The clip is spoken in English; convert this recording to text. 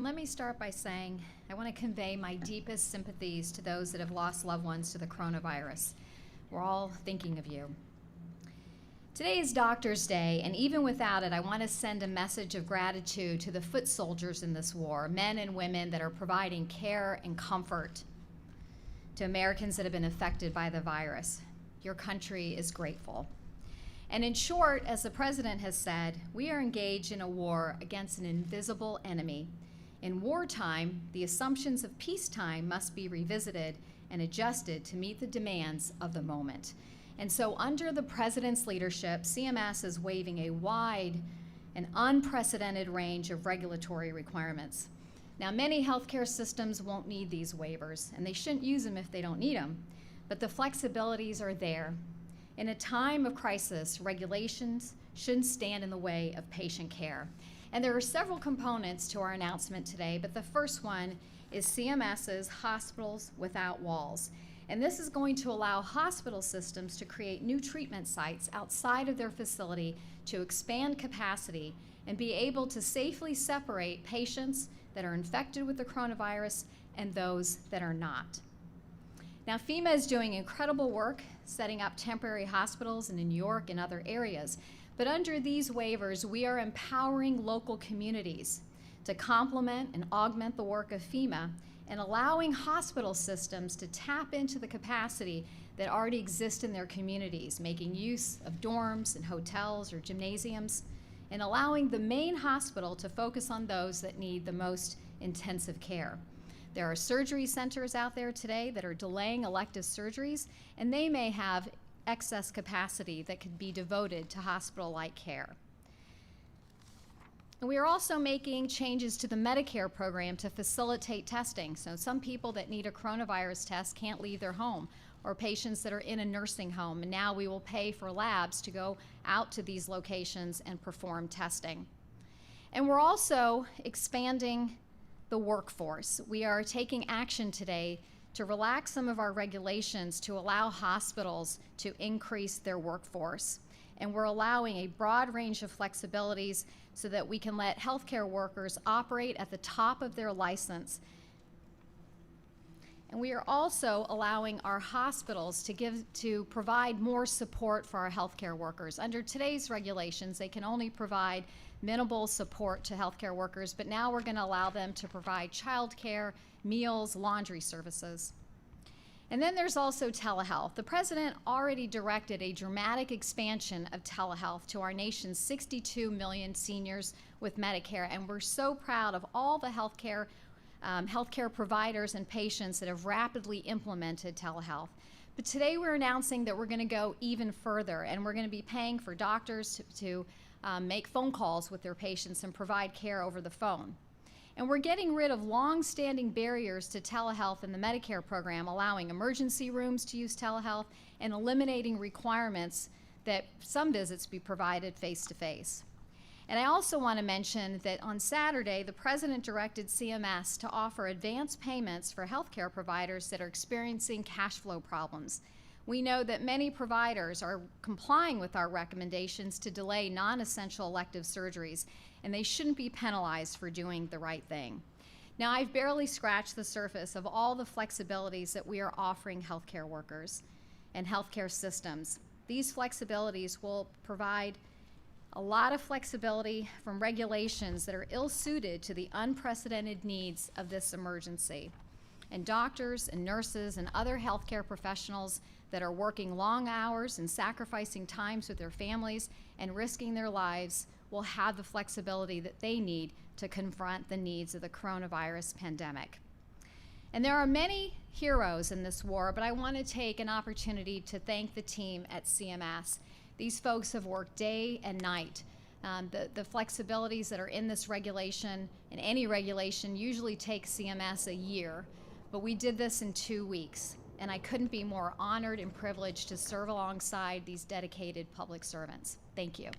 Let me start by saying I want to convey my deepest sympathies to those that have lost loved ones to the coronavirus. We're all thinking of you. Today is Doctors' Day, and even without it, I want to send a message of gratitude to the foot soldiers in this war, men and women that are providing care and comfort to Americans that have been affected by the virus. Your country is grateful. And in short, as the President has said, we are engaged in a war against an invisible enemy. In wartime, the assumptions of peacetime must be revisited and adjusted to meet the demands of the moment. And so under the President's leadership, CMS is waiving a wide and unprecedented range of regulatory requirements. Now, many healthcare systems won't need these waivers, and they shouldn't use them if they don't need them, but the flexibilities are there. In a time of crisis, regulations shouldn't stand in the way of patient care. And there are several components to our announcement today, but the first one is CMS's Hospitals Without Walls. And this is going to allow hospital systems to create new treatment sites outside of their facility to expand capacity and be able to safely separate patients that are infected with the coronavirus and those that are not. Now, FEMA is doing incredible work setting up temporary hospitals in New York and other areas. But under these waivers, we are empowering local communities to complement and augment the work of FEMA and allowing hospital systems to tap into the capacity that already exists in their communities, making use of dorms and hotels or gymnasiums, and allowing the main hospital to focus on those that need the most intensive care. There are surgery centers out there today that are delaying elective surgeries, and they may have excess capacity that could be devoted to hospital-like care. And we are also making changes to the Medicare program to facilitate testing. So some people that need a coronavirus test can't leave their home, or patients that are in a nursing home, and now we will pay for labs to go out to these locations and perform testing. And we're also expanding the workforce. We are taking action today to relax some of our regulations to allow hospitals to increase their workforce. And we're allowing a broad range of flexibilities so that we can let healthcare workers operate at the top of their license. And we are also allowing our hospitals to provide more support for our healthcare workers. Under today's regulations, they can only provide minimal support to healthcare workers, but now we're going to allow them to provide childcare, meals, laundry services. And then there's also telehealth. The President already directed a dramatic expansion of telehealth to our nation's 62 million seniors with Medicare, and we're so proud of all the healthcare providers and patients that have rapidly implemented telehealth. But today we're announcing that we're going to go even further, and we're going to be paying for doctors to make phone calls with their patients and provide care over the phone. And we're getting rid of long-standing barriers to telehealth in the Medicare program, allowing emergency rooms to use telehealth and eliminating requirements that some visits be provided face-to-face. And I also want to mention that on Saturday, the President directed CMS to offer advance payments for healthcare providers that are experiencing cash flow problems. We know that many providers are complying with our recommendations to delay non-essential elective surgeries, and they shouldn't be penalized for doing the right thing. Now, I've barely scratched the surface of all the flexibilities that we are offering healthcare workers and healthcare systems. These flexibilities will provide a lot of flexibility from regulations that are ill-suited to the unprecedented needs of this emergency. And doctors and nurses and other healthcare professionals that are working long hours and sacrificing times with their families and risking their lives will have the flexibility that they need to confront the needs of the coronavirus pandemic. And there are many heroes in this war, but I want to take an opportunity to thank the team at CMS. These folks have worked day and night. The flexibilities that are in this regulation, and any regulation, usually take CMS a year, but we did this in 2 weeks, and I couldn't be more honored and privileged to serve alongside these dedicated public servants. Thank you.